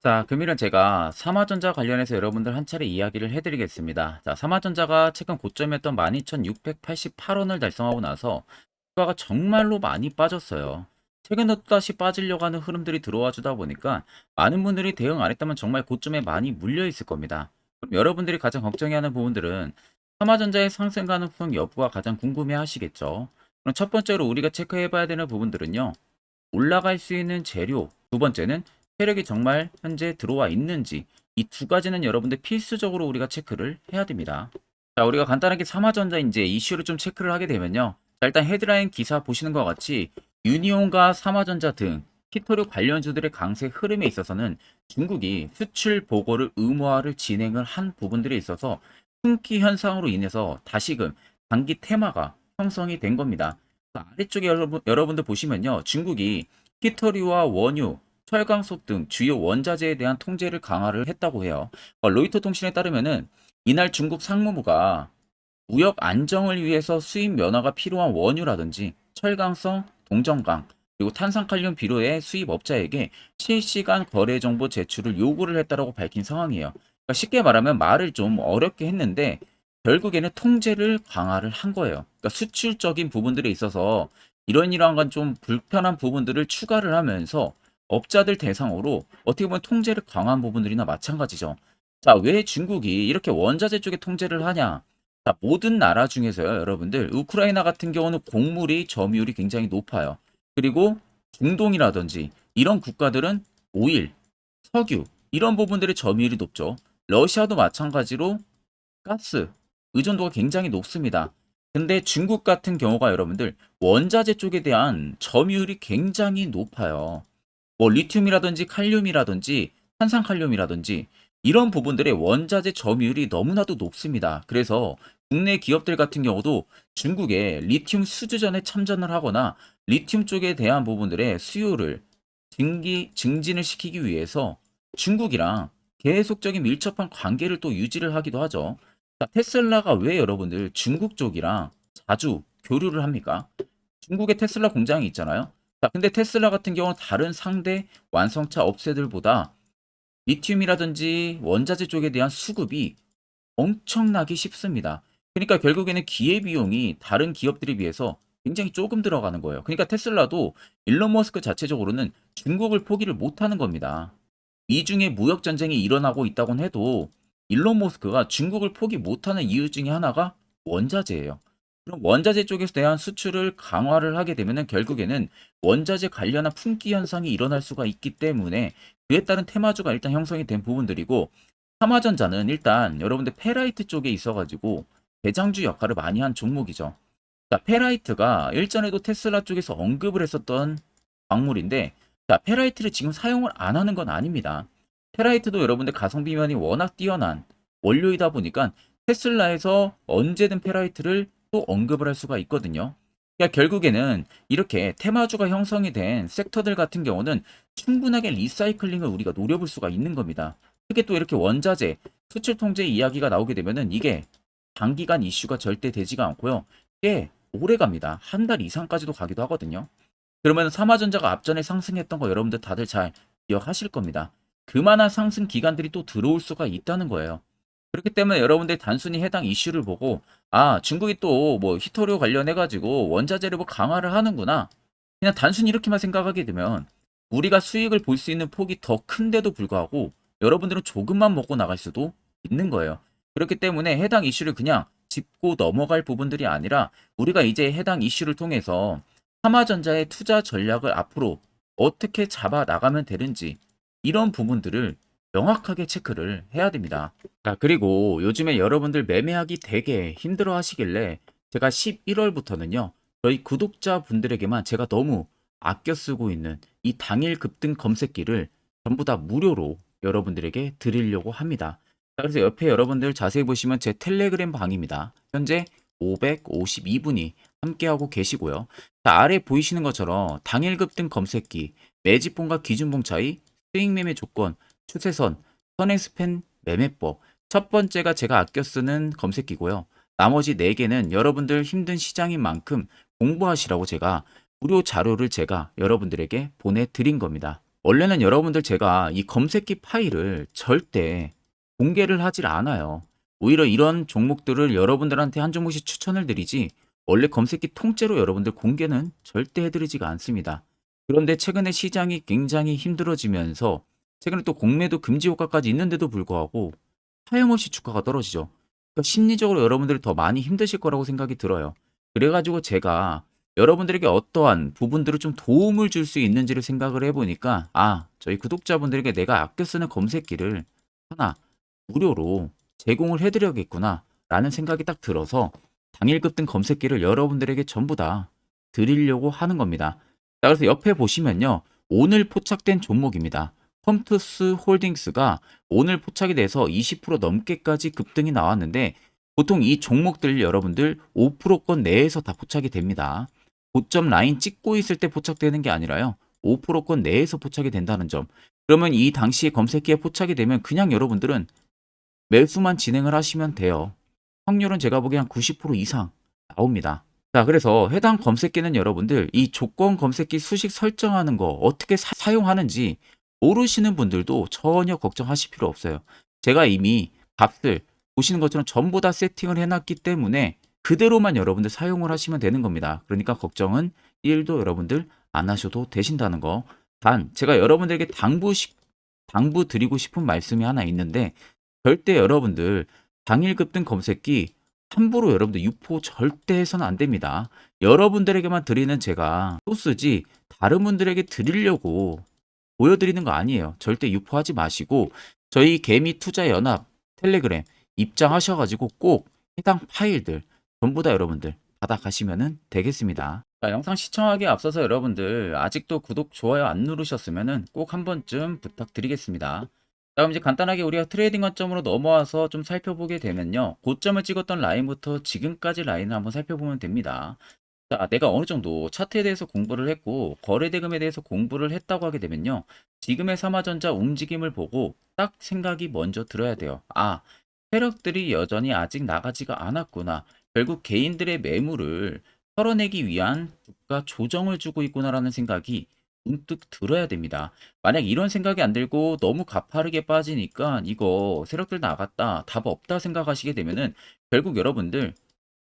자, 금일은 제가 삼화전자 관련해서 여러분들 한 차례 이야기를 해드리겠습니다. 자, 삼화전자가 최근 고점이었던 12,688원을 달성하고 나서 주가가 정말로 많이 빠졌어요. 최근에 또다시 빠지려고 하는 흐름들이 들어와 주다 보니까 많은 분들이 대응 안 했다면 정말 고점에 많이 물려 있을 겁니다. 그럼 여러분들이 가장 걱정해하는 부분들은 삼화전자의 상승 가능성 여부가 가장 궁금해 하시겠죠. 그럼 첫 번째로 우리가 체크해 봐야 되는 부분들은요. 올라갈 수 있는 재료, 두 번째는 세력이 정말 현재 들어와 있는지, 이 두 가지는 여러분들 필수적으로 우리가 체크를 해야 됩니다. 자, 우리가 간단하게 삼화전자 이제 이슈를 좀 체크를 하게 되면요. 자, 일단 헤드라인 기사 보시는 것 같이 유니온과 삼화전자 등 히토류 관련주들의 강세 흐름에 있어서는 중국이 수출 보고를 의무화를 진행을 한 부분들에 있어서 품귀 현상으로 인해서 다시금 단기 테마가 형성이 된 겁니다. 아래쪽에 여러분들 보시면요. 중국이 히토류와 원유, 철강소 등 주요 원자재에 대한 통제를 강화를 했다고 해요. 로이터 통신에 따르면은 이날 중국 상무부가 무역 안정을 위해서 수입 면허가 필요한 원유라든지 철강성, 동정강, 그리고 탄산칼륨 비료의 수입업자에게 실시간 거래 정보 제출을 요구를 했다라고 밝힌 상황이에요. 그러니까 쉽게 말하면 말을 좀 어렵게 했는데 결국에는 통제를 강화를 한 거예요. 그러니까 수출적인 부분들에 있어서 이러한 건 좀 불편한 부분들을 추가를 하면서 업자들 대상으로 어떻게 보면 통제를 강화한 부분들이나 마찬가지죠. 자, 왜 중국이 이렇게 원자재 쪽에 통제를 하냐? 자, 모든 나라 중에서요, 여러분들, 우크라이나 같은 경우는 곡물이 점유율이 굉장히 높아요. 그리고 중동이라든지 이런 국가들은 오일, 석유, 이런 부분들의 점유율이 높죠. 러시아도 마찬가지로 가스, 의존도가 굉장히 높습니다. 근데 중국 같은 경우가 여러분들 원자재 쪽에 대한 점유율이 굉장히 높아요. 뭐 리튬이라든지 칼륨이라든지 탄산칼륨이라든지 이런 부분들의 원자재 점유율이 너무나도 높습니다. 그래서 국내 기업들 같은 경우도 중국의 리튬 수주전에 참전을 하거나 리튬 쪽에 대한 부분들의 수요를 증진을 시키기 위해서 중국이랑 계속적인 밀접한 관계를 또 유지를 하기도 하죠. 자, 테슬라가 왜 여러분들 중국 쪽이랑 자주 교류를 합니까? 중국에 테슬라 공장이 있잖아요. 자, 근데 테슬라 같은 경우는 다른 상대 완성차 업체들보다 리튬이라든지 원자재 쪽에 대한 수급이 엄청나게 쉽습니다. 그러니까 결국에는 기회비용이 다른 기업들에 비해서 굉장히 조금 들어가는 거예요. 그러니까 테슬라도 일론 머스크 자체적으로는 중국을 포기를 못하는 겁니다. 미중의 무역 전쟁이 일어나고 있다곤 해도 일론 머스크가 중국을 포기 못하는 이유 중에 하나가 원자재예요. 그럼 원자재 쪽에서 대한 수출을 강화를 하게 되면은 결국에는 원자재 관련한 품귀 현상이 일어날 수가 있기 때문에 그에 따른 테마주가 일단 형성이 된 부분들이고 삼화전자는 일단 여러분들 페라이트 쪽에 있어가지고 대장주 역할을 많이 한 종목이죠. 자, 페라이트가 일전에도 테슬라 쪽에서 언급을 했었던 광물인데, 자, 페라이트를 지금 사용을 안 하는 건 아닙니다. 페라이트도 여러분들 가성비 면이 워낙 뛰어난 원료이다 보니까 테슬라에서 언제든 페라이트를 또 언급을 할 수가 있거든요. 그러니까 결국에는 이렇게 테마주가 형성이 된 섹터들 같은 경우는 충분하게 리사이클링을 우리가 노려볼 수가 있는 겁니다. 특히 또 이렇게 원자재, 수출 통제 이야기가 나오게 되면은 이게 단기간 이슈가 절대 되지가 않고요. 꽤 오래 갑니다. 한 달 이상까지도 가기도 하거든요. 그러면 삼화전자가 앞전에 상승했던 거 여러분들 다들 잘 기억하실 겁니다. 그만한 상승 기간들이 또 들어올 수가 있다는 거예요. 그렇기 때문에 여러분들 단순히 해당 이슈를 보고 아, 중국이 또 뭐 히토류 관련해 가지고 원자재를 뭐 강화를 하는구나. 그냥 단순히 이렇게만 생각하게 되면 우리가 수익을 볼 수 있는 폭이 더 큰데도 불구하고 여러분들은 조금만 먹고 나갈 수도 있는 거예요. 그렇기 때문에 해당 이슈를 그냥 짚고 넘어갈 부분들이 아니라 우리가 이제 해당 이슈를 통해서 삼화전자의 투자 전략을 앞으로 어떻게 잡아 나가면 되는지 이런 부분들을 명확하게 체크를 해야 됩니다. 자, 그리고 요즘에 여러분들 매매하기 되게 힘들어 하시길래 제가 11월부터는요, 저희 구독자분들에게만 제가 너무 아껴 쓰고 있는 이 당일 급등 검색기를 전부 다 무료로 여러분들에게 드리려고 합니다. 자, 그래서 옆에 여러분들 자세히 보시면 제 텔레그램 방입니다. 현재 552분이 함께하고 계시고요. 자, 아래 보이시는 것처럼 당일 급등 검색기, 매집봉과 기준봉 차이, 수익 매매 조건, 추세선, 선행스팬 매매법. 첫 번째가 제가 아껴 쓰는 검색기고요. 나머지 4개는 여러분들 힘든 시장인 만큼 공부하시라고 제가 무료 자료를 제가 여러분들에게 보내드린 겁니다. 원래는 여러분들 제가 이 검색기 파일을 절대 공개를 하질 않아요. 오히려 이런 종목들을 여러분들한테 한 종목씩 추천을 드리지 원래 검색기 통째로 여러분들 공개는 절대 해드리지가 않습니다. 그런데 최근에 시장이 굉장히 힘들어지면서 최근에 또 공매도 금지 효과까지 있는데도 불구하고 하염없이 주가가 떨어지죠. 그러니까 심리적으로 여러분들이 더 많이 힘드실 거라고 생각이 들어요. 그래가지고 제가 여러분들에게 어떠한 부분들을 좀 도움을 줄 수 있는지를 생각을 해보니까 저희 구독자분들에게 내가 아껴 쓰는 검색기를 하나 무료로 제공을 해드려야겠구나 라는 생각이 딱 들어서 당일 급등 검색기를 여러분들에게 전부 다 드리려고 하는 겁니다. 자, 그래서 옆에 보시면요. 오늘 포착된 종목입니다. 컴투스 홀딩스가 오늘 포착이 돼서 20% 넘게까지 급등이 나왔는데 보통 이 종목들 여러분들 5%권 내에서 다 포착이 됩니다. 고점 라인 찍고 있을 때 포착되는 게 아니라요. 5%권 내에서 포착이 된다는 점. 그러면 이 당시에 검색기에 포착이 되면 그냥 여러분들은 매수만 진행을 하시면 돼요. 확률은 제가 보기엔 한 90% 이상 나옵니다. 자, 그래서 해당 검색기는 여러분들 이 조건 검색기 수식 설정하는 거 어떻게 사용하는지 모르시는 분들도 전혀 걱정하실 필요 없어요. 제가 이미 값을 보시는 것처럼 전부 다 세팅을 해놨기 때문에 그대로만 여러분들 사용을 하시면 되는 겁니다. 그러니까 걱정은 1도 여러분들 안 하셔도 되신다는 거. 단 제가 여러분들에게 당부 드리고 싶은 말씀이 하나 있는데 절대 여러분들 당일 급등 검색기 함부로 여러분들 유포 절대 해서는 안 됩니다. 여러분들에게만 드리는 제가 소스지 다른 분들에게 드리려고 보여드리는 거 아니에요. 절대 유포하지 마시고 저희 개미 투자 연합 텔레그램 입장하셔가지고 꼭 해당 파일들 전부 다 여러분들 받아가시면 되겠습니다. 자, 영상 시청하기에 앞서서 여러분들 아직도 구독, 좋아요 안 누르셨으면 꼭 한 번쯤 부탁드리겠습니다. 자, 그럼 이제 간단하게 우리가 트레이딩 관점으로 넘어와서 좀 살펴보게 되면요. 고점을 찍었던 라인부터 지금까지 라인을 한번 살펴보면 됩니다. 자, 내가 어느 정도 차트에 대해서 공부를 했고 거래대금에 대해서 공부를 했다고 하게 되면요. 지금의 삼화전자 움직임을 보고 딱 생각이 먼저 들어야 돼요. 세력들이 여전히 아직 나가지가 않았구나. 결국 개인들의 매물을 털어내기 위한 주가 조정을 주고 있구나라는 생각이 문득 들어야 됩니다. 만약 이런 생각이 안 들고 너무 가파르게 빠지니까 이거 세력들 나갔다, 답 없다 생각하시게 되면은 결국 여러분들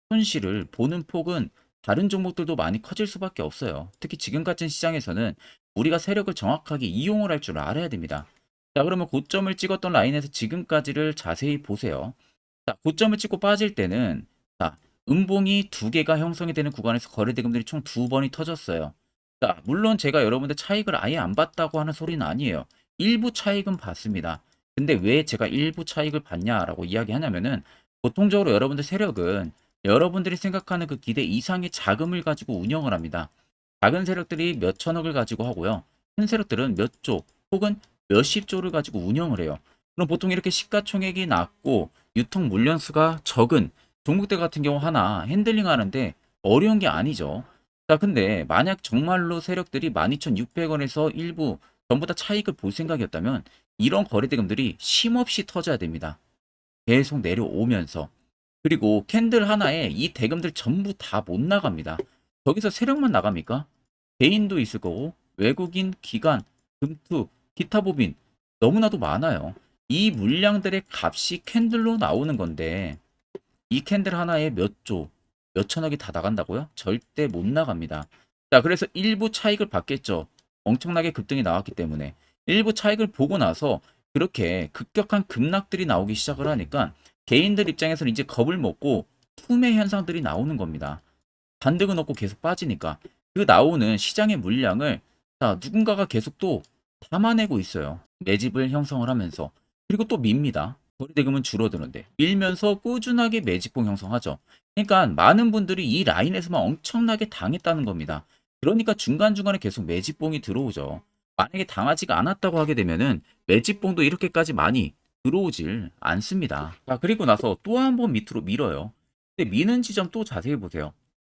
손실을 보는 폭은 다른 종목들도 많이 커질 수밖에 없어요. 특히 지금 같은 시장에서는 우리가 세력을 정확하게 이용을 할 줄 알아야 됩니다. 자, 그러면 고점을 찍었던 라인에서 지금까지를 자세히 보세요. 자, 고점을 찍고 빠질 때는 자, 음봉이 두 개가 형성이 되는 구간에서 거래대금들이 총 두 번이 터졌어요. 자, 물론 제가 여러분들 차익을 아예 안 봤다고 하는 소리는 아니에요. 일부 차익은 봤습니다. 근데 왜 제가 일부 차익을 봤냐라고 이야기하냐면은 보통적으로 여러분들 세력은 여러분들이 생각하는 그 기대 이상의 자금을 가지고 운영을 합니다. 작은 세력들이 몇 천억을 가지고 하고요. 큰 세력들은 몇 조 혹은 몇십 조를 가지고 운영을 해요. 그럼 보통 이렇게 시가총액이 낮고 유통 물량수가 적은 종목들 같은 경우 하나 핸들링 하는데 어려운 게 아니죠. 자, 근데 만약 정말로 세력들이 12,600원에서 일부 전부 다 차익을 볼 생각이었다면 이런 거래대금들이 쉼없이 터져야 됩니다. 계속 내려오면서. 그리고 캔들 하나에 이 대금들 전부 다 못 나갑니다. 거기서 세력만 나갑니까? 개인도 있을 거고 외국인, 기관, 금투, 기타 법인 너무나도 많아요. 이 물량들의 값이 캔들로 나오는 건데 이 캔들 하나에 몇 조, 몇 천억이 다 나간다고요? 절대 못 나갑니다. 자, 그래서 일부 차익을 받겠죠. 엄청나게 급등이 나왔기 때문에. 일부 차익을 보고 나서 그렇게 급격한 급락들이 나오기 시작을 하니까 개인들 입장에서는 이제 겁을 먹고 투매 현상들이 나오는 겁니다. 반등은 없고 계속 빠지니까. 그 나오는 시장의 물량을 누군가가 계속 또 담아내고 있어요. 매집을 형성을 하면서. 그리고 또 밉니다. 거래대금은 줄어드는데 밀면서 꾸준하게 매집봉 형성하죠. 그러니까 많은 분들이 이 라인에서만 엄청나게 당했다는 겁니다. 그러니까 중간중간에 계속 매집봉이 들어오죠. 만약에 당하지가 않았다고 하게 되면은 매집봉도 이렇게까지 많이 들어오질 않습니다. 자, 그리고 나서 또 한 번 밑으로 밀어요. 근데 미는 지점 또 자세히 보세요.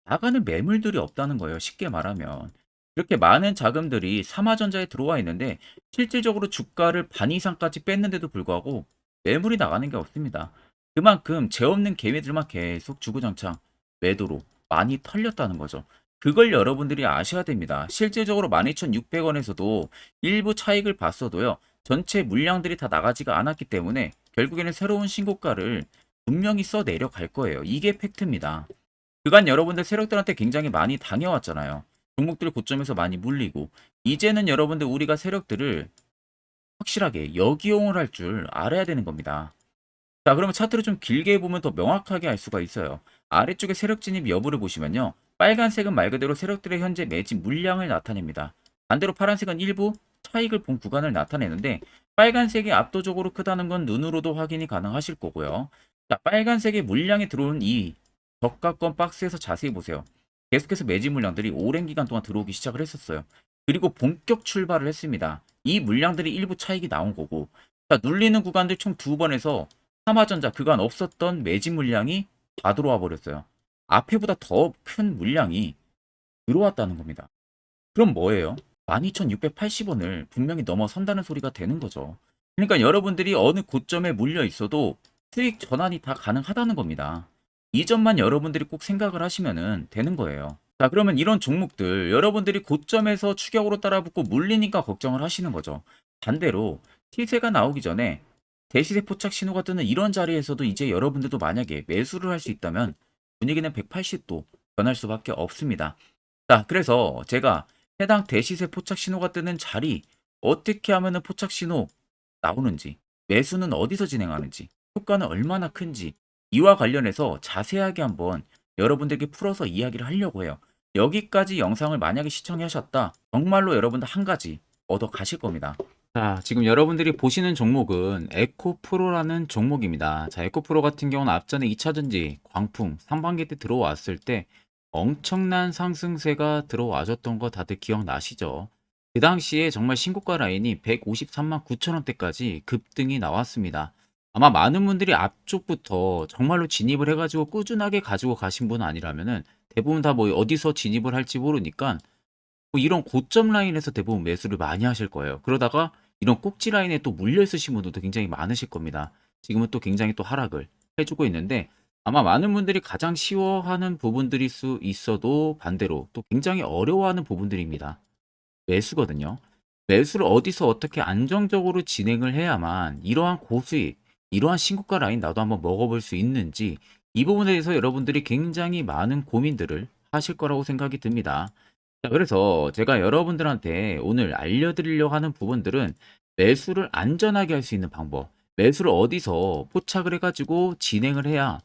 나가는 매물들이 없다는 거예요. 쉽게 말하면. 이렇게 많은 자금들이 삼화전자에 들어와 있는데 실질적으로 주가를 반 이상까지 뺐는데도 불구하고 매물이 나가는 게 없습니다. 그만큼 죄 없는 개미들만 계속 주구장창 매도로 많이 털렸다는 거죠. 그걸 여러분들이 아셔야 됩니다. 실질적으로 12,600원에서도 일부 차익을 봤어도요. 전체 물량들이 다 나가지가 않았기 때문에 결국에는 새로운 신고가를 분명히 써 내려갈 거예요. 이게 팩트입니다. 그간 여러분들 세력들한테 굉장히 많이 당해왔잖아요. 종목들 고점에서 많이 물리고 이제는 여러분들 우리가 세력들을 확실하게 역이용을 할 줄 알아야 되는 겁니다. 자, 그러면 차트를 좀 길게 보면 더 명확하게 알 수가 있어요. 아래쪽에 세력 진입 여부를 보시면요. 빨간색은 말 그대로 세력들의 현재 매집 물량을 나타냅니다. 반대로 파란색은 일부 차익을 본 구간을 나타내는데 빨간색이 압도적으로 크다는 건 눈으로도 확인이 가능하실 거고요. 자, 빨간색의 물량이 들어온 이 저가권 박스에서 자세히 보세요. 계속해서 매집 물량들이 오랜 기간 동안 들어오기 시작을 했었어요. 그리고 본격 출발을 했습니다. 이 물량들이 일부 차익이 나온 거고, 자, 눌리는 구간들 총 두 번에서 삼화전자 그간 없었던 매집 물량이 다 들어와 버렸어요. 앞에보다 더 큰 물량이 들어왔다는 겁니다. 그럼 뭐예요? 12,680원을 분명히 넘어선다는 소리가 되는 거죠. 그러니까 여러분들이 어느 고점에 물려 있어도 수익 전환이 다 가능하다는 겁니다. 이 점만 여러분들이 꼭 생각을 하시면 되는 거예요. 자, 그러면 이런 종목들 여러분들이 고점에서 추격으로 따라붙고 물리니까 걱정을 하시는 거죠. 반대로 시세가 나오기 전에 대시세 포착 신호가 뜨는 이런 자리에서도 이제 여러분들도 만약에 매수를 할 수 있다면 분위기는 180도 변할 수밖에 없습니다. 자, 그래서 제가 해당 대시세 포착 신호가 뜨는 자리 어떻게 하면은 포착 신호 나오는지, 매수는 어디서 진행하는지, 효과는 얼마나 큰지 이와 관련해서 자세하게 한번 여러분들께 풀어서 이야기를 하려고 해요. 여기까지 영상을 만약에 시청하셨다. 정말로 여러분들 한 가지 얻어 가실 겁니다. 자, 지금 여러분들이 보시는 종목은 에코프로라는 종목입니다. 자, 에코프로 같은 경우는 앞전에 2차전지, 광풍, 상반기 때 들어왔을 때 엄청난 상승세가 들어와줬던 거 다들 기억나시죠? 그 당시에 정말 신고가 라인이 153만 9천 원대까지 급등이 나왔습니다. 아마 많은 분들이 앞쪽부터 정말로 진입을 해가지고 꾸준하게 가지고 가신 분 아니라면은 대부분 다 뭐 어디서 진입을 할지 모르니까 뭐 이런 고점 라인에서 대부분 매수를 많이 하실 거예요. 그러다가 이런 꼭지 라인에 또 물려 있으신 분들도 굉장히 많으실 겁니다. 지금은 또 굉장히 또 하락을 해주고 있는데 아마 많은 분들이 가장 쉬워하는 부분들일 수 있어도 반대로 또 굉장히 어려워하는 부분들입니다. 매수거든요. 매수를 어디서 어떻게 안정적으로 진행을 해야만 이러한 고수익, 이러한 신고가 라인 나도 한번 먹어볼 수 있는지 이 부분에 대해서 여러분들이 굉장히 많은 고민들을 하실 거라고 생각이 듭니다. 자, 그래서 제가 여러분들한테 오늘 알려드리려고 하는 부분들은 매수를 안전하게 할 수 있는 방법, 매수를 어디서 포착을 해가지고 진행을 해야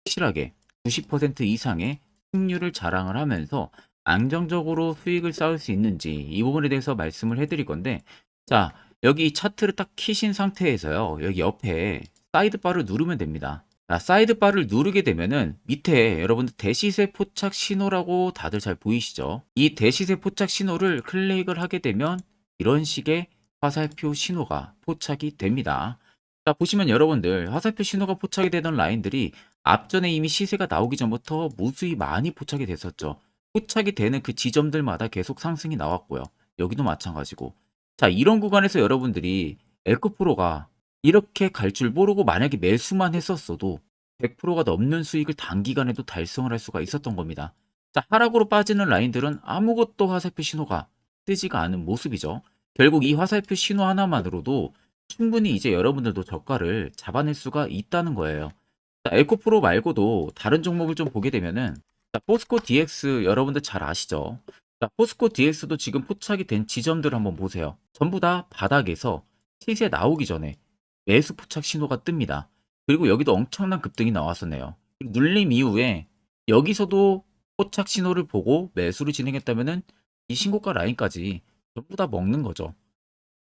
확실하게 90% 이상의 승률을 자랑을 하면서 안정적으로 수익을 쌓을 수 있는지 이 부분에 대해서 말씀을 해드릴 건데, 자, 여기 차트를 딱 키신 상태에서요, 여기 옆에 사이드바를 누르면 됩니다. 자, 사이드바를 누르게 되면은 밑에 여러분들 대시세 포착 신호라고 다들 잘 보이시죠? 이 대시세 포착 신호를 클릭을 하게 되면 이런 식의 화살표 신호가 포착이 됩니다. 자, 보시면 여러분들 화살표 신호가 포착이 되던 라인들이 앞전에 이미 시세가 나오기 전부터 무수히 많이 포착이 됐었죠. 포착이 되는 그 지점들마다 계속 상승이 나왔고요. 여기도 마찬가지고. 자, 이런 구간에서 여러분들이 에코프로가 이렇게 갈 줄 모르고 만약에 매수만 했었어도 100%가 넘는 수익을 단기간에도 달성을 할 수가 있었던 겁니다. 자, 하락으로 빠지는 라인들은 아무것도 화살표 신호가 뜨지가 않은 모습이죠. 결국 이 화살표 신호 하나만으로도 충분히 이제 여러분들도 저가를 잡아낼 수가 있다는 거예요. 자, 에코프로 말고도 다른 종목을 좀 보게 되면은, 자, 포스코 DX 여러분들 잘 아시죠? 자, 포스코 DX도 지금 포착이 된 지점들을 한번 보세요. 전부 다 바닥에서 시세 나오기 전에 매수 포착 신호가 뜹니다. 그리고 여기도 엄청난 급등이 나왔었네요. 눌림 이후에 여기서도 포착 신호를 보고 매수를 진행했다면은 이 신고가 라인까지 전부 다 먹는 거죠.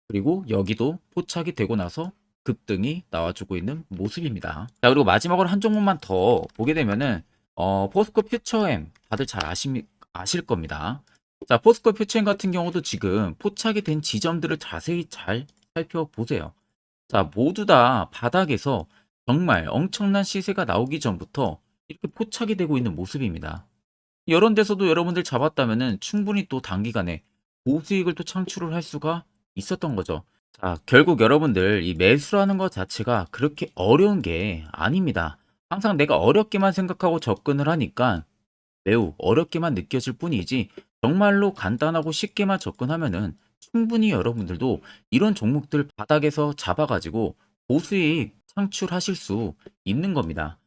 그리고 여기도 포착이 되고 나서 급등이 나와주고 있는 모습입니다. 자, 그리고 마지막으로 한 종목만 더 보게 되면은 포스코 퓨처엠 다들 잘 아실 겁니다. 자, 포스코 퓨처엠 같은 경우도 지금 포착이 된 지점들을 자세히 잘 살펴보세요. 자, 모두 다 바닥에서 정말 엄청난 시세가 나오기 전부터 이렇게 포착이 되고 있는 모습입니다. 이런 데서도 여러분들 잡았다면은 충분히 또 단기간에 고수익을 또 창출을 할 수가 있었던 거죠. 자, 결국 여러분들 이 매수라는 것 자체가 그렇게 어려운 게 아닙니다. 항상 내가 어렵게만 생각하고 접근을 하니까 매우 어렵게만 느껴질 뿐이지 정말로 간단하고 쉽게만 접근하면은 충분히 여러분들도 이런 종목들 바닥에서 잡아가지고 고수익 창출하실 수 있는 겁니다.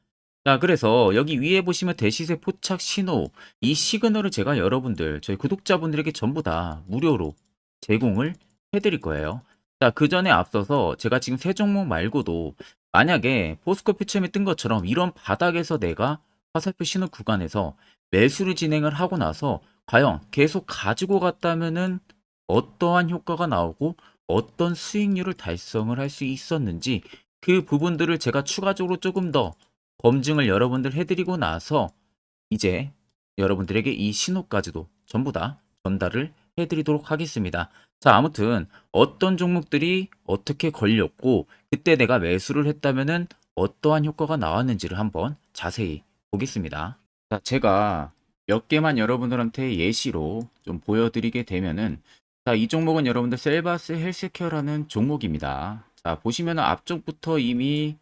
자, 그래서 여기 위에 보시면 대시세 포착 신호, 이 시그널을 제가 여러분들, 저희 구독자분들에게 전부 다 무료로 제공을 해드릴 거예요. 자, 그 전에 앞서서 제가 지금 세 종목 말고도 만약에 포스코 퓨처엠이 뜬 것처럼 이런 바닥에서 내가 화살표 신호 구간에서 매수를 진행을 하고 나서 과연 계속 가지고 갔다면은 어떠한 효과가 나오고 어떤 수익률을 달성을 할 수 있었는지 그 부분들을 제가 추가적으로 조금 더 검증을 여러분들 해드리고 나서 이제 여러분들에게 이 신호까지도 전부 다 전달을 해드리도록 하겠습니다. 자, 아무튼 어떤 종목들이 어떻게 걸렸고 그때 내가 매수를 했다면은 어떠한 효과가 나왔는지를 한번 자세히 보겠습니다. 자, 제가 몇 개만 여러분들한테 예시로 좀 보여드리게 되면은 자, 이 종목은 여러분들 셀바스 헬스케어라는 종목입니다. 자, 보시면은 앞쪽부터 이미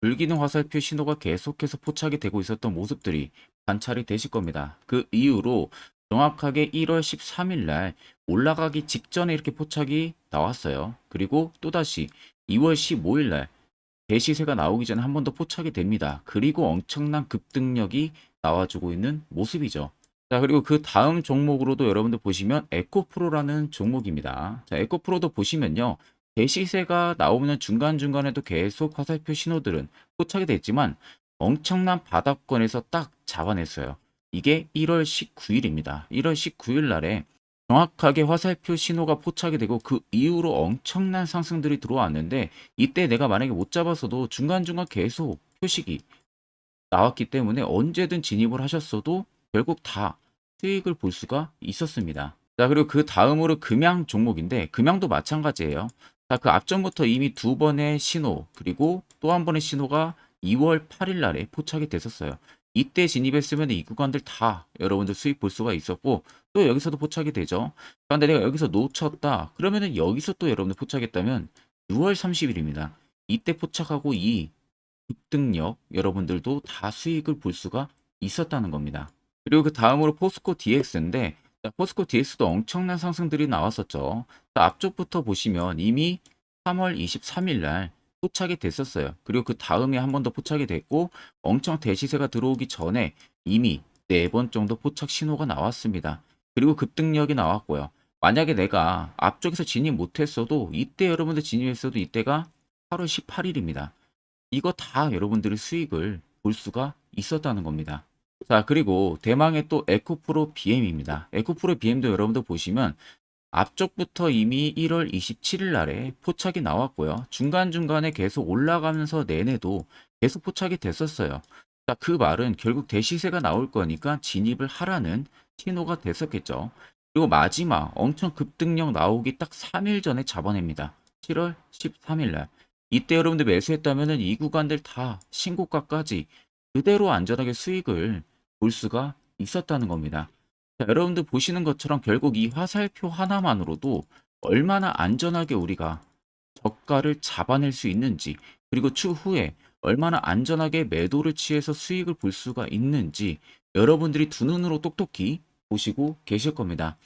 불기능 화살표 신호가 계속해서 포착이 되고 있었던 모습들이 관찰이 되실 겁니다. 그 이후로 정확하게 1월 13일 날 올라가기 직전에 이렇게 포착이 나왔어요. 그리고 또다시 2월 15일 날 대시세가 나오기 전에 한 번 더 포착이 됩니다. 그리고 엄청난 급등력이 나와주고 있는 모습이죠. 자, 그리고 그 다음 종목으로도 여러분들 보시면 에코프로라는 종목입니다. 자, 에코프로도 보시면요. 대시세가 나오는 중간중간에도 계속 화살표 신호들은 포착이 됐지만 엄청난 바닥권에서 딱 잡아냈어요. 이게 1월 19일입니다. 1월 19일 날에 정확하게 화살표 신호가 포착이 되고 그 이후로 엄청난 상승들이 들어왔는데 이때 내가 만약에 못 잡았어도 중간중간 계속 표식이 나왔기 때문에 언제든 진입을 하셨어도 결국 다 수익을 볼 수가 있었습니다. 자, 그리고 그 다음으로 금양 종목인데 금양도 마찬가지예요. 자, 그 앞전부터 이미 두 번의 신호 그리고 또 한 번의 신호가 2월 8일 날에 포착이 됐었어요. 이때 진입했으면 이 구간들 다 여러분들 수익 볼 수가 있었고 또 여기서도 포착이 되죠. 그런데 내가 여기서 놓쳤다. 그러면은 여기서 또 여러분들 포착했다면 6월 30일입니다. 이때 포착하고 이 급등력 여러분들도 다 수익을 볼 수가 있었다는 겁니다. 그리고 그 다음으로 포스코 DX인데 포스코 DX도 엄청난 상승들이 나왔었죠. 앞쪽부터 보시면 이미 3월 23일 날 포착이 됐었어요. 그리고 그 다음에 한 번 더 포착이 됐고 엄청 대시세가 들어오기 전에 이미 4번 정도 포착 신호가 나왔습니다. 그리고 급등력이 나왔고요. 만약에 내가 앞쪽에서 진입 못했어도 이때 여러분들 진입했어도 이때가 8월 18일입니다. 이거 다 여러분들의 수익을 볼 수가 있었다는 겁니다. 자, 그리고 대망의 또 에코프로 BM입니다. 에코프로 BM도 여러분들 보시면 앞쪽부터 이미 1월 27일 날에 포착이 나왔고요. 중간중간에 계속 올라가면서 내내도 계속 포착이 됐었어요. 자, 그 말은 결국 대시세가 나올 거니까 진입을 하라는 신호가 됐었겠죠. 그리고 마지막 엄청 급등력 나오기 딱 3일 전에 잡아냅니다. 7월 13일 날. 이때 여러분들 매수했다면 이 구간들 다 신고가까지 그대로 안전하게 수익을 볼 수가 있었다는 겁니다. 자, 여러분들 보시는 것처럼 결국 이 화살표 하나만으로도 얼마나 안전하게 우리가 저가를 잡아낼 수 있는지 그리고 추후에 얼마나 안전하게 매도를 취해서 수익을 볼 수가 있는지 여러분들이 두 눈으로 똑똑히 보시고 계실 겁니다.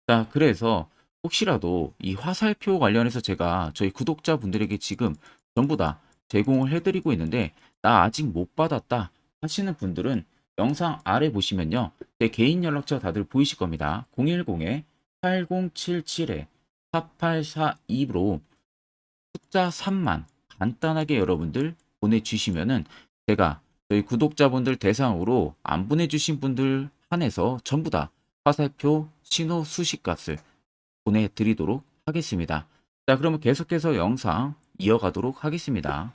자, 그래서 혹시라도 이 화살표 관련해서 제가 저희 구독자분들에게 지금 전부 다 제공을 해드리고 있는데 나 아직 못 받았다 하시는 분들은 영상 아래 보시면요. 제 개인 연락처 다들 보이실 겁니다. 010-8077-4842로 숫자 3만 간단하게 여러분들 보내주시면은 제가 저희 구독자분들 대상으로 안 보내주신 분들 한해서 전부 다 화살표 신호 수식값을 보내드리도록 하겠습니다. 자, 그러면 계속해서 영상 이어가도록 하겠습니다.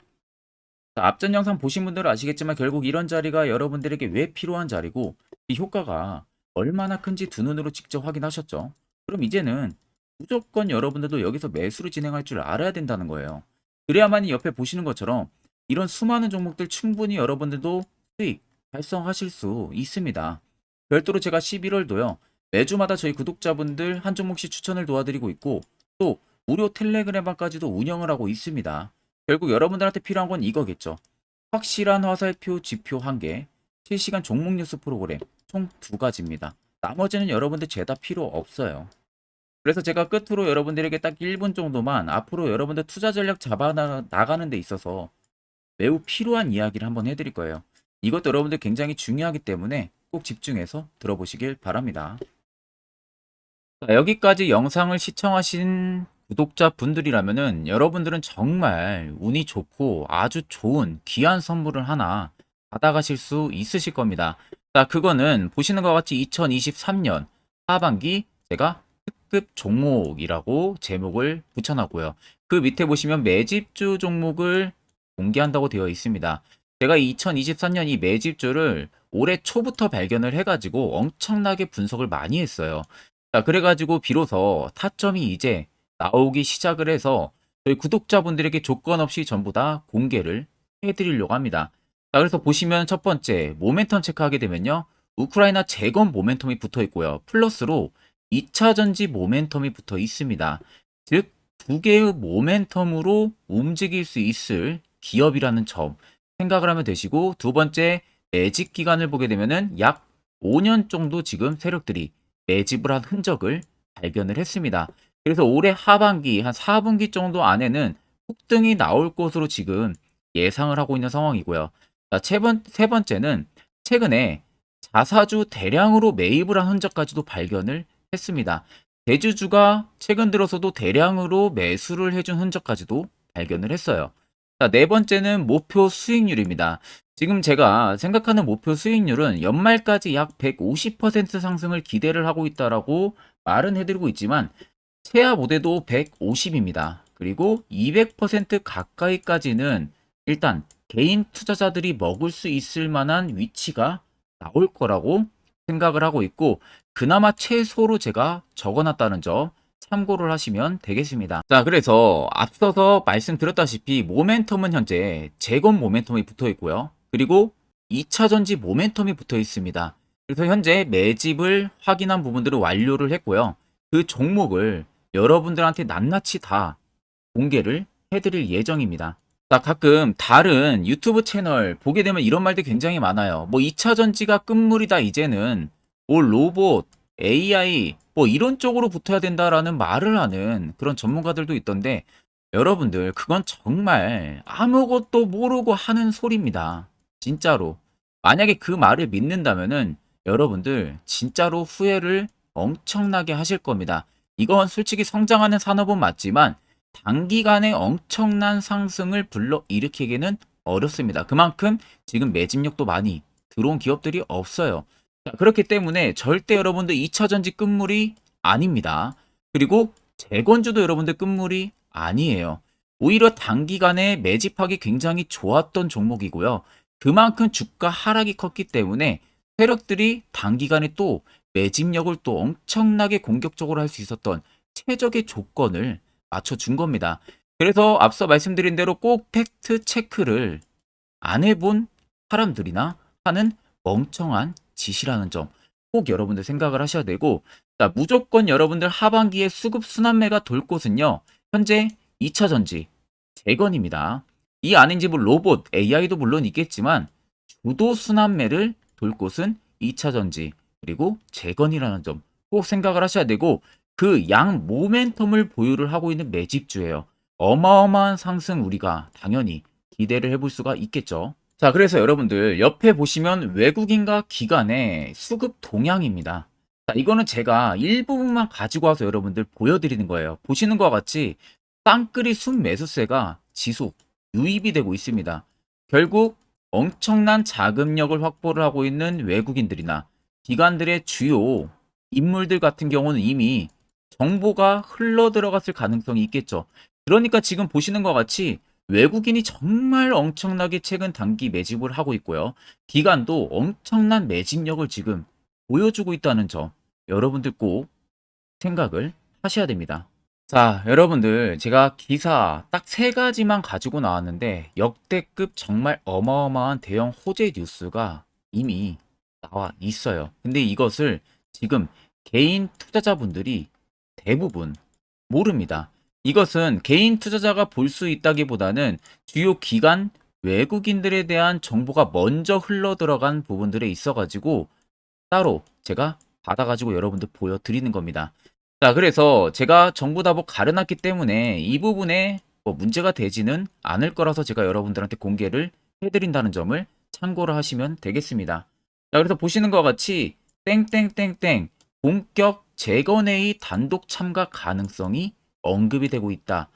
자, 앞전 영상 보신 분들은 아시겠지만 결국 이런 자리가 여러분들에게 왜 필요한 자리고 이 효과가 얼마나 큰지 두 눈으로 직접 확인하셨죠? 그럼 이제는 무조건 여러분들도 여기서 매수를 진행할 줄 알아야 된다는 거예요. 그래야만이 옆에 보시는 것처럼 이런 수많은 종목들 충분히 여러분들도 수익 달성하실 수 있습니다. 별도로 제가 11월도요. 매주마다 저희 구독자분들 한 종목씩 추천을 도와드리고 있고 또 무료 텔레그램방까지도 운영을 하고 있습니다. 결국 여러분들한테 필요한 건 이거겠죠. 확실한 화살표 지표 1개, 실시간 종목 뉴스 프로그램, 총 두 가지입니다. 나머지는 여러분들 죄다 필요 없어요. 그래서 제가 끝으로 여러분들에게 딱 1분 정도만 앞으로 여러분들 투자 전략 나가는 데 있어서 매우 필요한 이야기를 한번 해드릴 거예요. 이것도 여러분들 굉장히 중요하기 때문에 꼭 집중해서 들어보시길 바랍니다. 자, 여기까지 영상을 시청하신 구독자분들이라면은 여러분들은 정말 운이 좋고 아주 좋은 귀한 선물을 하나 받아가실 수 있으실 겁니다. 자, 그거는 보시는 것과 같이 2023년 하반기 제가 특급 종목이라고 제목을 붙여놨고요. 그 밑에 보시면 매집주 종목을 공개한다고 되어 있습니다. 제가 2023년 이 매집주를 올해 초부터 발견을 해가지고 엄청나게 분석을 많이 했어요. 자, 그래가지고 비로소 타점이 이제 나오기 시작을 해서 저희 구독자분들에게 조건 없이 전부 다 공개를 해드리려고 합니다. 자, 그래서 보시면 첫 번째 모멘텀 체크하게 되면요. 우크라이나 재건 모멘텀이 붙어 있고요. 플러스로 2차 전지 모멘텀이 붙어 있습니다. 즉, 두 개의 모멘텀으로 움직일 수 있을 기업이라는 점 생각을 하면 되시고, 두 번째 매집 기간을 보게 되면은 약 5년 정도 지금 세력들이 매집을 한 흔적을 발견을 했습니다. 그래서 올해 하반기 한 4분기 정도 안에는 폭등이 나올 것으로 지금 예상을 하고 있는 상황이고요. 자, 세 번째는 최근에 자사주 대량으로 매입을 한 흔적까지도 발견을 했습니다. 대주주가 최근 들어서도 대량으로 매수를 해준 흔적까지도 발견을 했어요. 자, 네 번째는 목표 수익률입니다. 지금 제가 생각하는 목표 수익률은 연말까지 약 150% 상승을 기대를 하고 있다라고 말은 해드리고 있지만 최하 모대도 150입니다. 그리고 200% 가까이까지는 일단 개인 투자자들이 먹을 수 있을 만한 위치가 나올 거라고 생각을 하고 있고, 그나마 최소로 제가 적어놨다는 점 참고를 하시면 되겠습니다. 자, 그래서 앞서서 말씀드렸다시피 모멘텀은 현재 재건 모멘텀이 붙어 있고요. 그리고 2차 전지 모멘텀이 붙어 있습니다. 그래서 현재 매집을 확인한 부분들을 완료를 했고요. 그 종목을 여러분들한테 낱낱이 다 공개를 해드릴 예정입니다. 자, 가끔 다른 유튜브 채널 보게 되면 이런 말들 굉장히 많아요. 뭐 2차 전지가 끝물이다 이제는, 뭐 로봇, AI 뭐 이런 쪽으로 붙어야 된다라는 말을 하는 그런 전문가들도 있던데, 여러분들 그건 정말 아무것도 모르고 하는 소리입니다. 진짜로. 만약에 그 말을 믿는다면은 여러분들 진짜로 후회를 엄청나게 하실 겁니다. 이건 솔직히 성장하는 산업은 맞지만 단기간에 엄청난 상승을 불러일으키기는 어렵습니다. 그만큼 지금 매집력도 많이 들어온 기업들이 없어요. 자, 그렇기 때문에 절대 여러분들 2차 전지 끝물이 아닙니다. 그리고 재건주도 여러분들 끝물이 아니에요. 오히려 단기간에 매집하기 굉장히 좋았던 종목이고요. 그만큼 주가 하락이 컸기 때문에 세력들이 단기간에 또 매집력을 또 엄청나게 공격적으로 할 수 있었던 최적의 조건을 맞춰준 겁니다. 그래서 앞서 말씀드린 대로 꼭 팩트 체크를 안 해본 사람들이나 하는 멍청한 짓이라는 점 꼭 여러분들 생각을 하셔야 되고, 자, 무조건 여러분들 하반기에 수급 순환매가 돌 곳은요, 현재 2차 전지, 재건입니다. 이 아닌지 뭐 로봇, AI도 물론 있겠지만 주도 순환매를 돌 곳은 2차 전지, 그리고 재건이라는 점 꼭 생각을 하셔야 되고, 그 양 모멘텀을 보유를 하고 있는 매집주예요. 어마어마한 상승 우리가 당연히 기대를 해볼 수가 있겠죠. 자, 그래서 여러분들 옆에 보시면 외국인과 기관의 수급 동향입니다. 자, 이거는 제가 일부분만 가지고 와서 여러분들 보여드리는 거예요. 보시는 것과 같이 쌍끌이 순매수세가 지속 유입이 되고 있습니다. 결국 엄청난 자금력을 확보를 하고 있는 외국인들이나 기관들의 주요 인물들 같은 경우는 이미 정보가 흘러 들어갔을 가능성이 있겠죠. 그러니까 지금 보시는 것 같이 외국인이 정말 엄청나게 최근 단기 매집을 하고 있고요. 기관도 엄청난 매집력을 지금 보여주고 있다는 점 여러분들 꼭 생각을 하셔야 됩니다. 자, 여러분들 제가 기사 딱 세 가지만 가지고 나왔는데 역대급 정말 어마어마한 대형 호재 뉴스가 이미 나와 있어요. 근데 이것을 지금 개인 투자자분들이 대부분 모릅니다. 이것은 개인 투자자가 볼 수 있다기보다는 주요 기관 외국인들에 대한 정보가 먼저 흘러 들어간 부분들에 있어가지고 따로 제가 받아가지고 여러분들 보여드리는 겁니다. 자, 그래서 제가 전부 다 뭐 가려놨기 때문에 이 부분에 뭐 문제가 되지는 않을 거라서 제가 여러분들한테 공개를 해드린다는 점을 참고를 하시면 되겠습니다. 자, 그래서 보시는 것과 같이 땡땡땡땡 본격 재건회의 단독 참가 가능성이 언급이 되고 있다.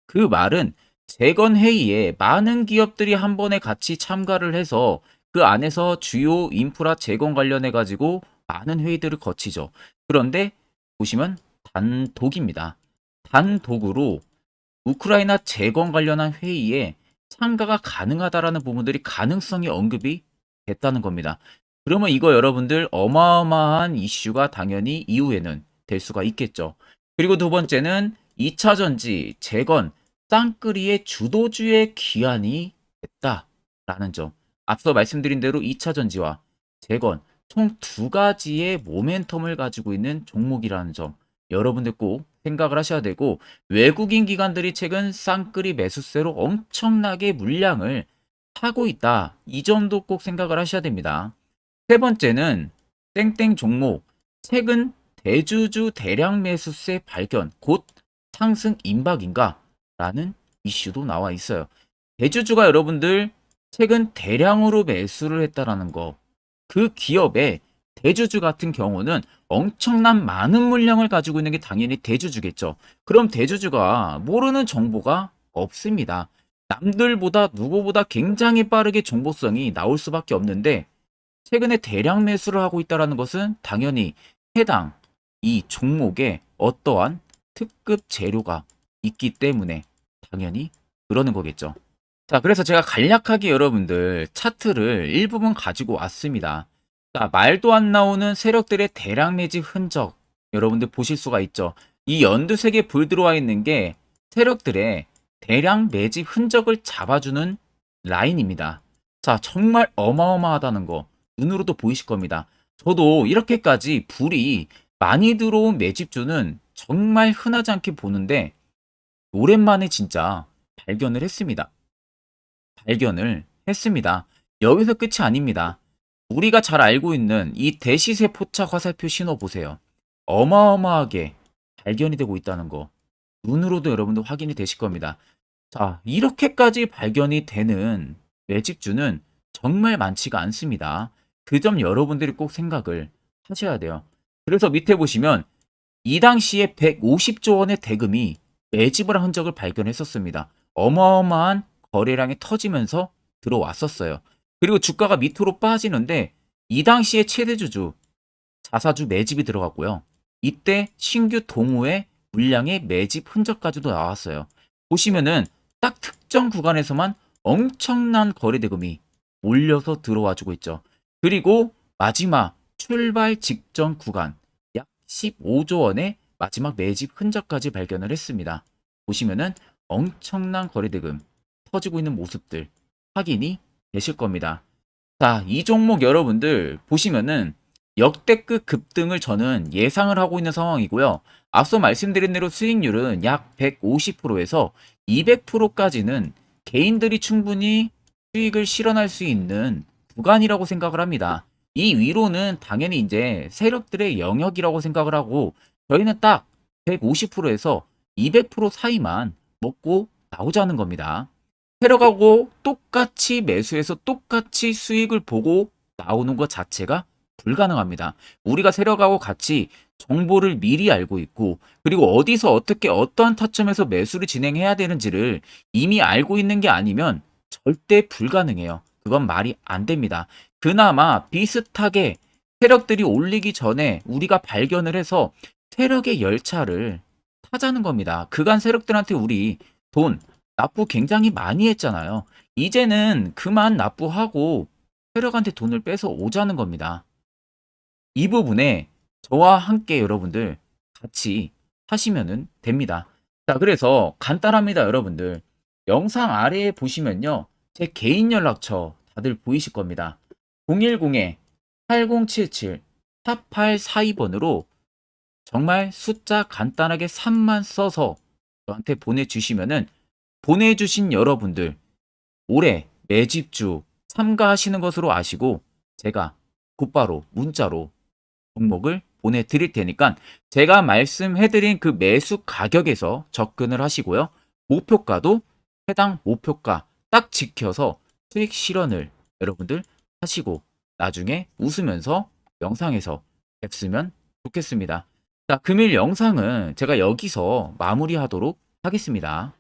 그 말은 재건회의에 많은 기업들이 한 번에 같이 참가를 해서 그 안에서 주요 인프라 재건 관련해 가지고 많은 회의들을 거치죠. 그런데 보시면 단독입니다. 단독으로 우크라이나 재건 관련한 회의에 참가가 가능하다라는 부분들이 가능성이 언급이 됐다는 겁니다. 그러면 이거 여러분들 어마어마한 이슈가 당연히 이후에는 될 수가 있겠죠. 그리고 두 번째는 2차 전지, 재건, 쌍끌이의 주도주의 기한이 됐다라는 점. 앞서 말씀드린 대로 2차 전지와 재건 총 두 가지의 모멘텀을 가지고 있는 종목이라는 점. 여러분들 꼭 생각을 하셔야 되고, 외국인 기관들이 최근 쌍끌이 매수세로 엄청나게 물량을 사고 있다. 이 점도 꼭 생각을 하셔야 됩니다. 세 번째는 땡땡 종목 최근 대주주 대량 매수세 발견 곧 상승 임박인가? 라는 이슈도 나와 있어요. 대주주가 여러분들 최근 대량으로 매수를 했다라는 거. 그 기업의 대주주 같은 경우는 엄청난 많은 물량을 가지고 있는 게 당연히 대주주겠죠. 그럼 대주주가 모르는 정보가 없습니다. 남들보다 누구보다 굉장히 빠르게 정보성이 나올 수밖에 없는데, 최근에 대량 매수를 하고 있다는 것은 당연히 해당 이 종목에 어떠한 특급 재료가 있기 때문에 당연히 그러는 거겠죠. 자, 그래서 제가 간략하게 여러분들 차트를 일부분 가지고 왔습니다. 자, 말도 안 나오는 세력들의 대량 매집 흔적 여러분들 보실 수가 있죠. 이 연두색에 불 들어와 있는 게 세력들의 대량 매집 흔적을 잡아주는 라인입니다. 자, 정말 어마어마하다는 거 눈으로도 보이실 겁니다. 저도 이렇게까지 불이 많이 들어온 매집주는 정말 흔하지 않게 보는데 오랜만에 진짜 발견을 했습니다. 여기서 끝이 아닙니다. 우리가 잘 알고 있는 이 대시세 포착 화살표 신호 보세요. 어마어마하게 발견이 되고 있다는 거 눈으로도 여러분도 확인이 되실 겁니다. 자, 이렇게까지 발견이 되는 매집주는 정말 많지가 않습니다. 그 점 여러분들이 꼭 생각을 하셔야 돼요. 그래서 밑에 보시면 이 당시에 150조 원의 대금이 매집을 한 흔적을 발견했었습니다. 어마어마한 거래량이 터지면서 들어왔었어요. 그리고 주가가 밑으로 빠지는데 이 당시에 최대주주 자사주 매집이 들어갔고요. 이때 신규 동호회 물량의 매집 흔적까지도 나왔어요. 보시면은 딱 특정 구간에서만 엄청난 거래 대금이 몰려서 들어와 주고 있죠. 그리고 마지막 출발 직전 구간 약 15조 원의 마지막 매집 흔적까지 발견을 했습니다. 보시면은 엄청난 거래 대금 터지고 있는 모습들 확인이 되실 겁니다. 자, 이 종목 여러분들 보시면은 역대급 급등을 저는 예상을 하고 있는 상황이고요. 앞서 말씀드린 대로 수익률은 약 150%에서 200%까지는 개인들이 충분히 수익을 실현할 수 있는 구간이라고 생각을 합니다. 이 위로는 당연히 이제 세력들의 영역이라고 생각을 하고, 저희는 딱 150%에서 200% 사이만 먹고 나오자는 겁니다. 세력하고 똑같이 매수해서 똑같이 수익을 보고 나오는 것 자체가 불가능합니다. 우리가 세력하고 같이 정보를 미리 알고 있고, 그리고 어디서 어떻게 어떠한 타점에서 매수를 진행해야 되는지를 이미 알고 있는 게 아니면 절대 불가능해요. 그건 말이 안 됩니다. 그나마 비슷하게 세력들이 올리기 전에 우리가 발견을 해서 세력의 열차를 타자는 겁니다. 그간 세력들한테 우리 돈 납부 굉장히 많이 했잖아요. 이제는 그만 납부하고 세력한테 돈을 뺏어 오자는 겁니다. 이 부분에 저와 함께 여러분들 같이 하시면 됩니다. 자, 그래서 간단합니다, 여러분들. 영상 아래에 보시면요, 제 개인 연락처 다들 보이실 겁니다. 010-8077-4842번으로 정말 숫자 간단하게 3만 써서 저한테 보내주시면은, 보내주신 여러분들 올해 매집주 참가하시는 것으로 아시고 제가 곧바로 문자로 종목을 보내드릴 테니까 제가 말씀해드린 그 매수 가격에서 접근을 하시고요. 목표가도 해당 목표가 딱 지켜서 수익 실현을 여러분들 하시고 나중에 웃으면서 영상에서 뵙으면 좋겠습니다. 자, 금일 영상은 제가 여기서 마무리하도록 하겠습니다.